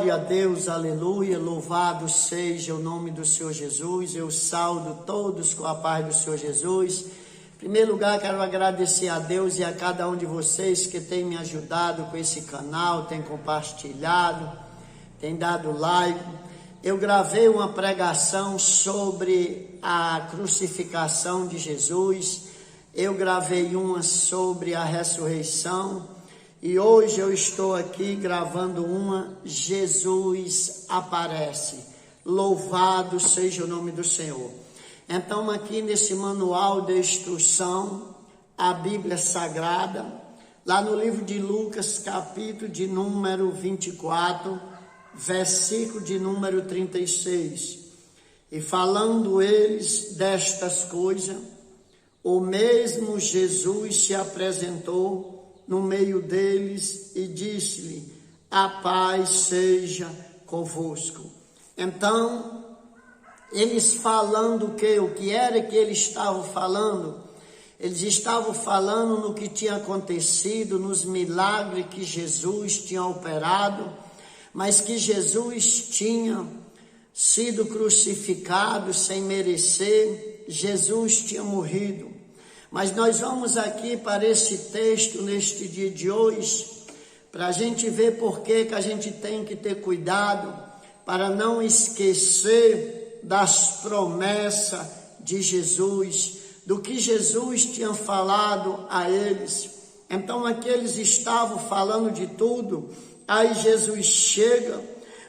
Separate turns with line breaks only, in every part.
Glória a Deus, aleluia, louvado seja o nome do Senhor Jesus. Eu saudo todos com a paz do Senhor Jesus. Em primeiro lugar, quero agradecer a Deus e a cada um de vocês que tem me ajudado com esse canal, tem compartilhado, tem dado like. Eu gravei uma pregação sobre a crucificação de Jesus, eu gravei uma sobre a ressurreição, e hoje eu estou aqui gravando uma, Jesus aparece. Louvado seja o nome do Senhor. Então aqui nesse manual de instrução, a Bíblia Sagrada, lá no livro de Lucas, capítulo de número 24, versículo de número 36. E falando eles destas coisas, o mesmo Jesus se apresentou no meio deles e disse-lhe: a paz seja convosco. Então, eles falando o que era que eles estavam falando? Eles estavam falando no que tinha acontecido, nos milagres que Jesus tinha operado, mas que Jesus tinha sido crucificado sem merecer, Jesus tinha morrido. Mas nós vamos aqui para esse texto neste dia de hoje, para a gente ver por que a gente tem que ter cuidado, para não esquecer das promessas de Jesus, do que Jesus tinha falado a eles. Então aqui eles estavam falando de tudo, aí Jesus chega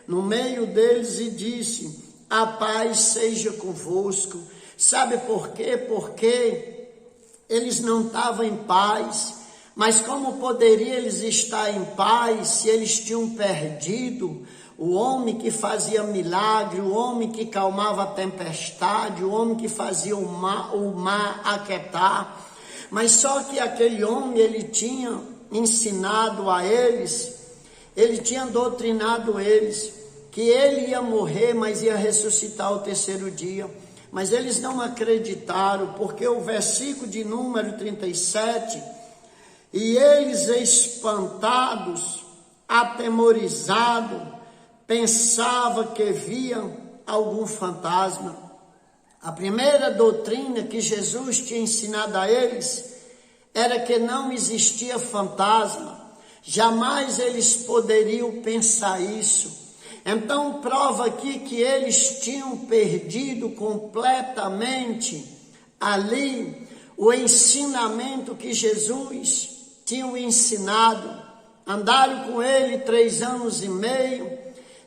no meio deles e disse: a paz seja convosco. Sabe por quê? Porque eles não estavam em paz, mas como poderia eles estar em paz se eles tinham perdido o homem que fazia milagre, o homem que calmava a tempestade, o homem que fazia o mar aquietar? Mas só que aquele homem, ele tinha ensinado a eles, ele tinha doutrinado eles, que ele ia morrer, mas ia ressuscitar ao terceiro dia. Mas eles não acreditaram, porque o versículo de número 37, e eles espantados, atemorizados, pensavam que viam algum fantasma. A primeira doutrina que Jesus tinha ensinado a eles era que não existia fantasma, jamais eles poderiam pensar isso. Então prova aqui que eles tinham perdido completamente ali o ensinamento que Jesus tinha ensinado. Andaram com ele 3 anos e meio,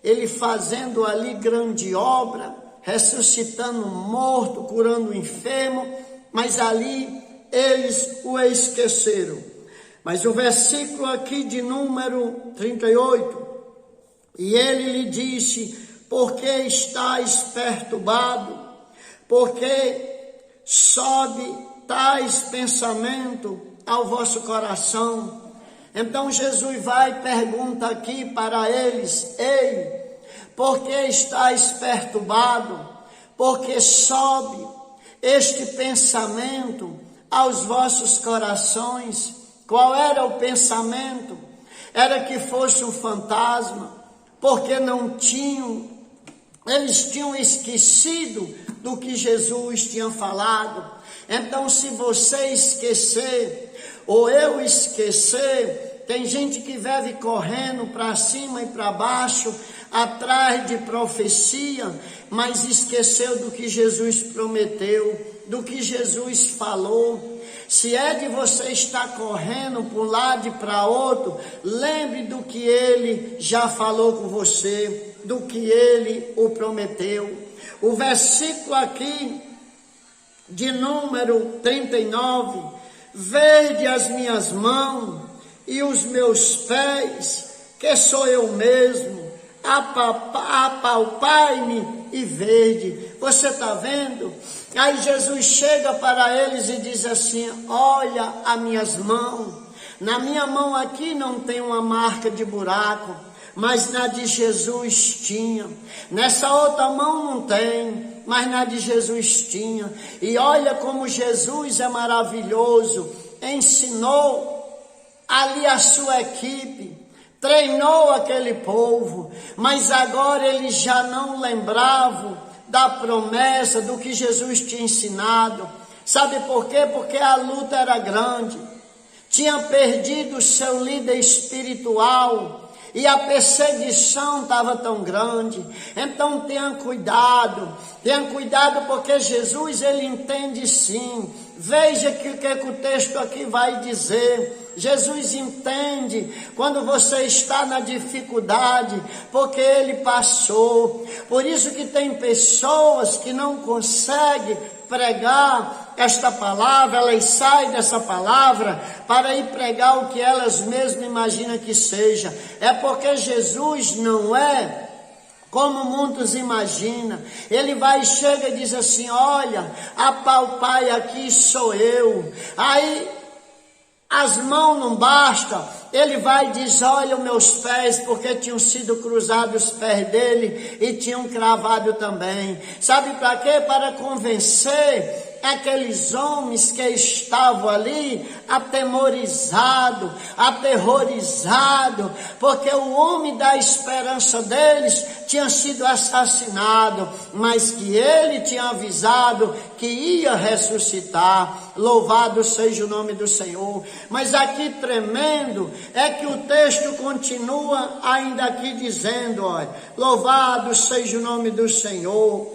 ele fazendo ali grande obra, ressuscitando morto, curando enfermo, mas ali eles o esqueceram. Mas o versículo aqui de número 38, e ele lhe disse: por que estáis perturbado? Porque sobe tais pensamentos ao vosso coração? Então Jesus vai e pergunta aqui para eles: ei, por que estáis perturbado? Porque sobe este pensamento aos vossos corações. Qual era o pensamento? Era que fosse um fantasma, porque eles tinham esquecido do que Jesus tinha falado. Então, se você esquecer, ou eu esquecer, tem gente que vive correndo para cima e para baixo, atrás de profecia, mas esqueceu do que Jesus prometeu, do que Jesus falou. Se é de você estar correndo para um lado e para outro, lembre do que ele já falou com você, do que ele o prometeu. O versículo aqui de número 39, vede as minhas mãos e os meus pés, que sou eu mesmo, apalpai-me e vede. Você está vendo? Aí Jesus chega para eles e diz assim: olha as minhas mãos, na minha mão aqui não tem uma marca de buraco, mas na de Jesus tinha. Nessa outra mão não tem, mas na de Jesus tinha. E olha como Jesus é maravilhoso, ensinou ali a sua equipe, treinou aquele povo, mas agora eles já não lembravam da promessa, do que Jesus tinha ensinado. Sabe por quê? Porque a luta era grande, tinha perdido o seu líder espiritual, e a perseguição estava tão grande. Então tenha cuidado porque Jesus, ele entende sim. Veja que o que o texto aqui vai dizer. Jesus entende quando você está na dificuldade, porque ele passou. Por isso que tem pessoas que não conseguem pregar esta palavra, elas saem dessa palavra para ir pregar o que elas mesmas imaginam que seja. É porque Jesus não é como muitos imaginam. Ele vai, chega e diz assim: olha, apalpai aqui sou eu. Aí as mãos não bastam, ele vai e diz: olha os meus pés, porque tinham sido cruzados os pés dele e tinham cravado também. Sabe para quê? Para convencer aqueles homens que estavam ali atemorizados, aterrorizados, porque o homem da esperança deles tinha sido assassinado, mas que ele tinha avisado que ia ressuscitar. Louvado seja o nome do Senhor. Mas aqui tremendo é que o texto continua ainda aqui dizendo, olha, louvado seja o nome do Senhor,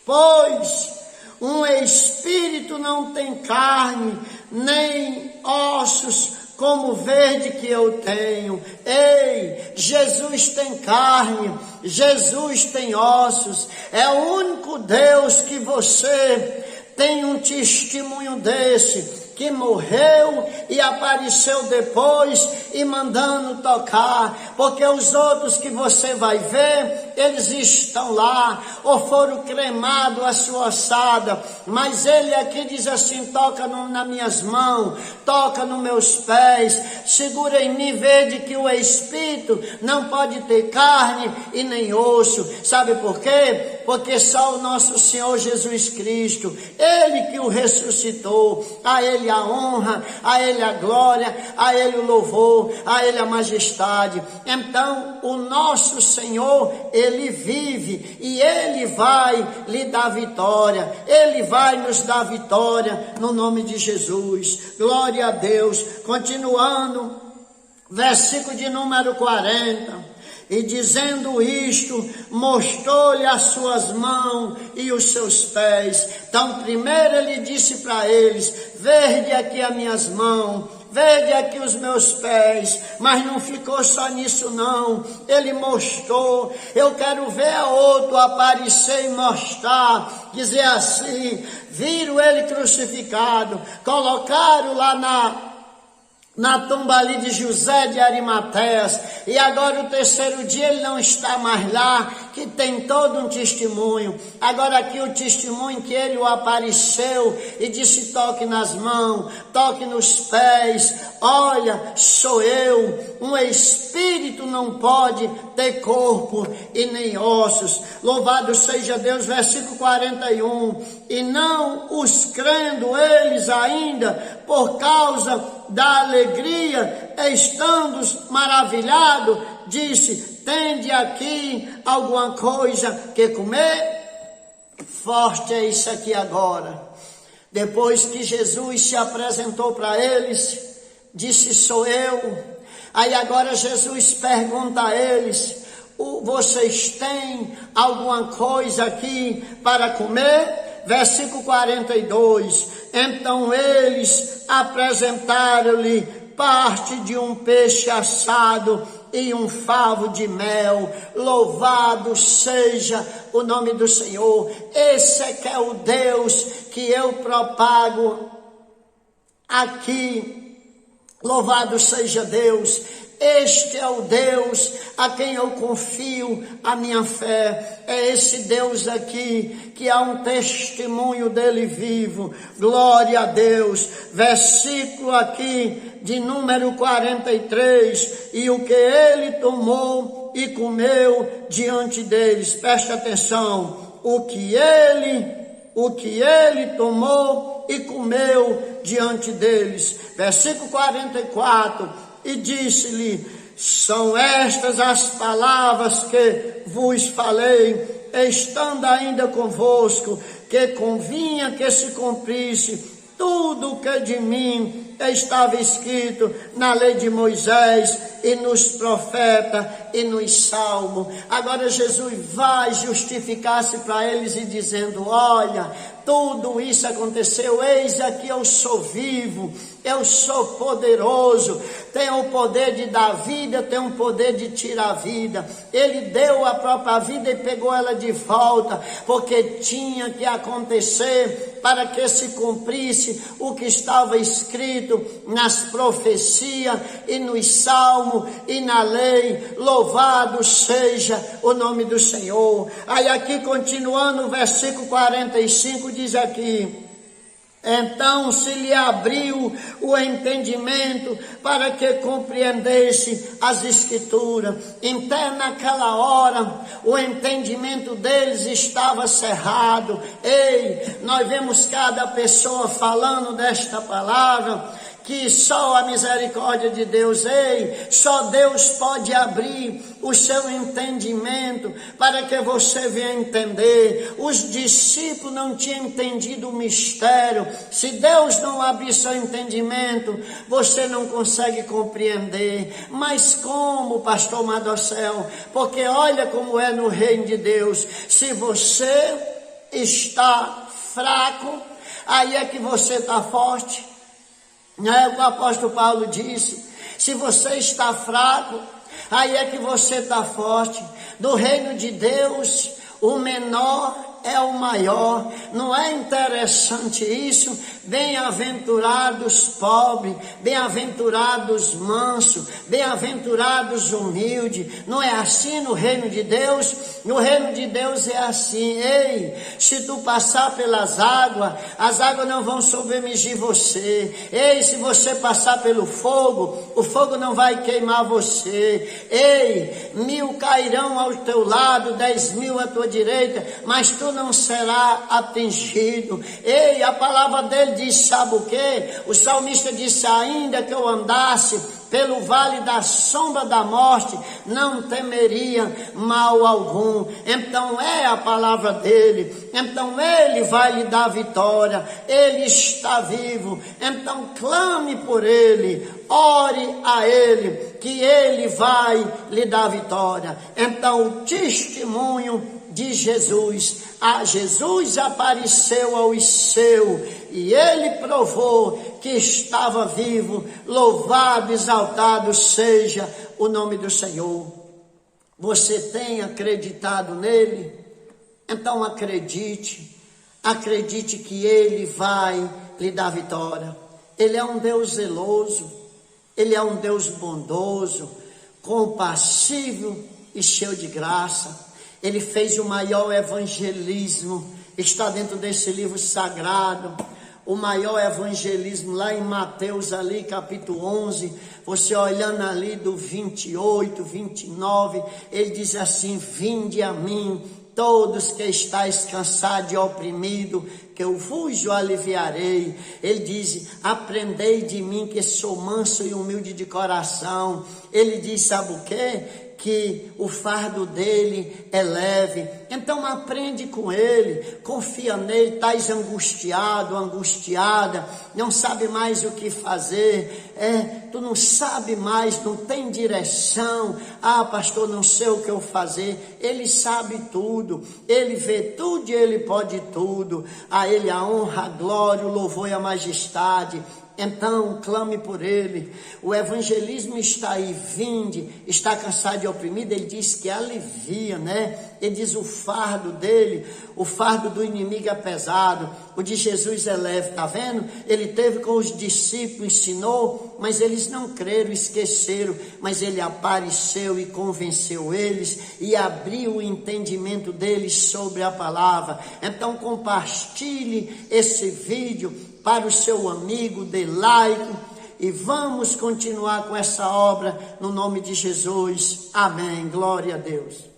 pois um espírito não tem carne, nem ossos, como vede que eu tenho. Ei, Jesus tem carne, Jesus tem ossos. É o único Deus que você tem um testemunho desse, que morreu e apareceu depois e mandando tocar, porque os outros que você vai ver, eles estão lá, ou foram cremados a sua ossada, mas ele aqui diz assim: toca nas minhas mãos, toca nos meus pés, segura em mim, vede que o Espírito não pode ter carne e nem osso. Sabe por quê? Porque só o nosso Senhor Jesus Cristo, ele que o ressuscitou, a ele a honra, a ele a glória, a ele o louvor, a ele a majestade. Então o nosso Senhor, ele vive e ele vai lhe dar vitória, ele vai nos dar vitória no nome de Jesus. Glória a Deus. Continuando, versículo de número 40. E dizendo isto, mostrou-lhe as suas mãos e os seus pés. Então primeiro ele disse para eles: vede aqui as minhas mãos, vede aqui os meus pés. Mas não ficou só nisso não, ele mostrou. Eu quero ver a outro aparecer e mostrar, dizer assim: viram ele crucificado, colocaram lá na tumba ali de José de Arimateias, e agora o terceiro dia ele não está mais lá, que tem todo um testemunho. Agora aqui o testemunho que ele o apareceu e disse: toque nas mãos, toque nos pés, olha, sou eu. Um espírito não pode ter corpo e nem ossos. Louvado seja Deus. Versículo 41. E não os crendo eles ainda, por causa da alegria, estando maravilhados, disse: tende aqui alguma coisa que comer? Forte é isso aqui agora. Depois que Jesus se apresentou para eles, disse: sou eu. Aí agora Jesus pergunta a eles: vocês têm alguma coisa aqui para comer? Versículo 42. Então eles apresentaram-lhe parte de um peixe assado e um favo de mel. Louvado seja o nome do Senhor. Esse é que é o Deus que eu propago aqui. Louvado seja Deus. Este é o Deus a quem eu confio a minha fé. É esse Deus aqui que há um testemunho dele vivo. Glória a Deus. Versículo aqui de número 43. E o que ele tomou e comeu diante deles. Preste atenção. O que ele tomou e comeu diante deles. Versículo 44. E disse-lhe: são estas as palavras que vos falei, estando ainda convosco, que convinha que se cumprisse tudo o que de mim estava escrito na lei de Moisés e nos profetas e nos salmos. Agora Jesus vai justificar-se para eles e dizendo: olha, tudo isso aconteceu, eis aqui eu sou vivo, eu sou poderoso, tenho o poder de dar vida, tenho o poder de tirar a vida. Ele deu a própria vida e pegou ela de volta, porque tinha que acontecer para que se cumprisse o que estava escrito nas profecias e nos salmos e na lei. Louvado seja o nome do Senhor. Aí aqui continuando o versículo 45 diz aqui: então se lhe abriu o entendimento para que compreendesse as Escrituras. Então naquela hora o entendimento deles estava cerrado. Ei, nós vemos cada pessoa falando desta palavra, que só a misericórdia de Deus, só Deus pode abrir o seu entendimento para que você venha entender. Os discípulos não tinham entendido o mistério. Se Deus não abrir seu entendimento, você não consegue compreender. Mas como, pastor Madocel? Porque olha como é no reino de Deus. Se você está fraco, aí é que você está forte. Não é o que o apóstolo Paulo disse: se você está fraco, aí é que você está forte. Do reino de Deus, o menor é o maior. Não é interessante isso? Bem-aventurados pobres, bem-aventurados mansos, bem-aventurados humildes. Não é assim no reino de Deus? No reino de Deus é assim. Ei, se tu passar pelas águas, as águas não vão submergir você. Ei, se você passar pelo fogo, o fogo não vai queimar você. Ei, 1000 cairão ao teu lado, 10.000 à tua direita, mas tu não será atingido. Ei, a palavra dele diz, sabe o quê? O salmista disse: ainda que eu andasse pelo vale da sombra da morte, não temeria mal algum. Então é a palavra dele. Então ele vai lhe dar vitória. Ele está vivo. Então clame por ele, ore a ele, que ele vai lhe dar vitória. Então o testemunho de Jesus. Jesus apareceu aos seus e ele provou que estava vivo. Louvado, exaltado seja o nome do Senhor. Você tem acreditado nele? Então acredite que ele vai lhe dar vitória. Ele é um Deus zeloso, ele é um Deus bondoso, compassivo e cheio de graça. Ele fez o maior evangelismo, está dentro desse livro sagrado, o maior evangelismo lá em Mateus ali, capítulo 11, você olhando ali do 28, 29, ele diz assim: vinde a mim, todos que estáis cansados e oprimidos, que eu vos aliviarei. Ele diz: aprendei de mim, que sou manso e humilde de coração. Ele diz, sabe o quê? Que o fardo dele é leve. Então aprende com ele, confia nele. Estás angustiado, angustiada, não sabe mais o que fazer, tu não sabe mais, não tem direção. Pastor, não sei o que eu fazer. Ele sabe tudo, ele vê tudo e ele pode tudo. A ele a honra, a glória, o louvor e a majestade. Então clame por ele. O evangelismo está aí, vinde. Está cansado e oprimido, ele diz que alivia, né? Ele diz o fardo dele, o fardo do inimigo é pesado, o de Jesus é leve. Está vendo? Ele teve com os discípulos, ensinou, mas eles não creram, esqueceram. Mas ele apareceu e convenceu eles e abriu o entendimento deles sobre a palavra. Então compartilhe esse vídeo para o seu amigo, dê like, e vamos continuar com essa obra no nome de Jesus. Amém. Glória a Deus.